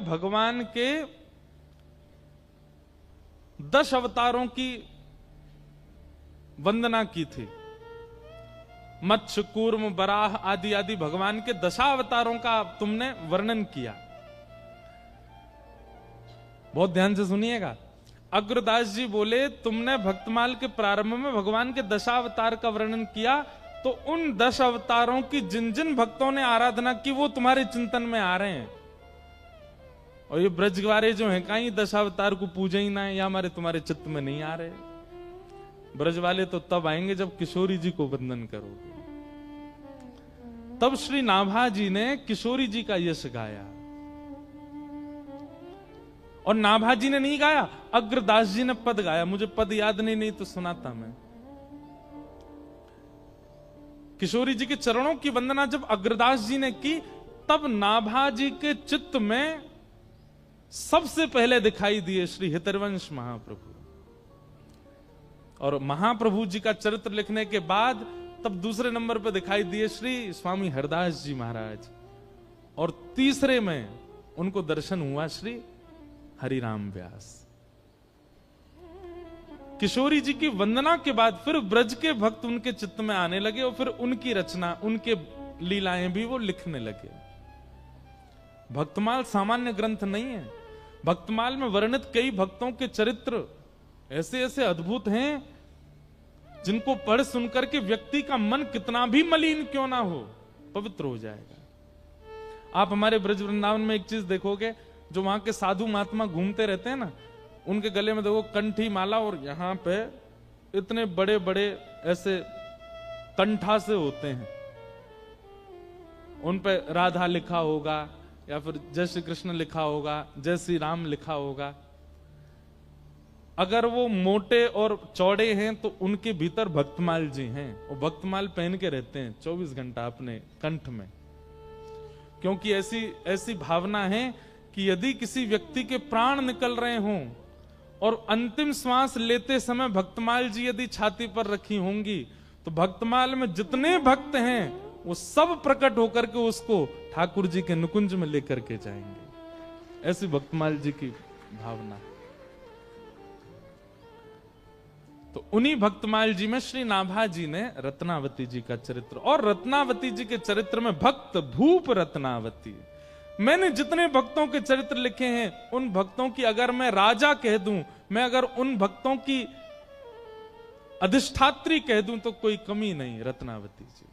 भगवान के 10 अवतारों की वंदना की थी। मत्स्य, कूर्म, बराह आदि आदि भगवान के 10 अवतारों का तुमने वर्णन किया। बहुत ध्यान से सुनिएगा। अग्रदास जी बोले, तुमने भक्तमाल के प्रारंभ में भगवान के 10 अवतार का वर्णन किया, तो उन 10 अवतारों की जिन जिन भक्तों ने आराधना की वो तुम्हारे चिंतन में आ रहे हैं। और ये ब्रजवारे जो हैं, कहीं 10 अवतार को पूजे ही ना है, या हमारे तुम्हारे चित्त में नहीं आ रहे। ब्रज वाले तो तब आएंगे जब किशोरी जी को वंदन करोगे। तब श्री नाभा जी ने किशोरी जी का यश गाया। और नाभा जी ने नहीं गाया, अग्रदास जी ने पद गाया। मुझे पद याद नहीं तो सुनाता मैं। किशोरी जी के चरणों की वंदना जब अग्रदास जी ने की, तब नाभा जी के चित्त में सबसे पहले दिखाई दिए श्री हितरवंश महाप्रभु। और महाप्रभु जी का चरित्र लिखने के बाद तब दूसरे नंबर पर दिखाई दिए श्री स्वामी हरदास जी महाराज। और तीसरे में उनको दर्शन हुआ श्री हरिराम व्यास। किशोरी जी की वंदना के बाद फिर ब्रज के भक्त उनके चित्त में आने लगे और फिर उनकी रचना, उनके लीलाएं भी वो लिखने लगे। भक्तमाल सामान्य ग्रंथ नहीं है। भक्तमाल में वर्णित कई भक्तों के चरित्र ऐसे ऐसे अद्भुत हैं जिनको पढ़ सुनकर के व्यक्ति का मन कितना भी मलिन क्यों ना हो, पवित्र हो जाएगा। आप हमारे ब्रज वृंदावन में एक चीज देखोगे, जो वहां के साधु महात्मा घूमते रहते हैं ना, उनके गले में देखो कंठी माला, और यहां पे इतने बड़े बड़े ऐसे कंठा से होते हैं। उन पे राधा लिखा होगा, या फिर जय श्री कृष्ण लिखा होगा, जय श्री राम लिखा होगा। अगर वो मोटे और चौड़े हैं तो उनके भीतर भक्तमाल जी हैं। वो भक्तमाल पहन के रहते हैं 24 घंटा अपने कंठ में, क्योंकि ऐसी भावना है कि यदि किसी व्यक्ति के प्राण निकल रहे हों और अंतिम श्वास लेते समय भक्तमाल जी यदि छाती पर रखी होंगी, तो भक्तमाल में जितने भक्त हैं वो सब प्रकट होकर के उसको ठाकुर जी के नुकुंज में लेकर के जाएंगे। ऐसी भक्तमाल जी की भावना। तो उन्हीं भक्तमाल जी में श्री नाभा जी ने रत्नावती जी का चरित्र, और रत्नावती जी के चरित्र में भक्त भूप रत्नावती। मैंने जितने भक्तों के चरित्र लिखे हैं, उन भक्तों की अगर मैं राजा कह दूं, मैं अगर उन भक्तों की अधिष्ठात्री कह दूं, तो कोई कमी नहीं रत्नावती जी।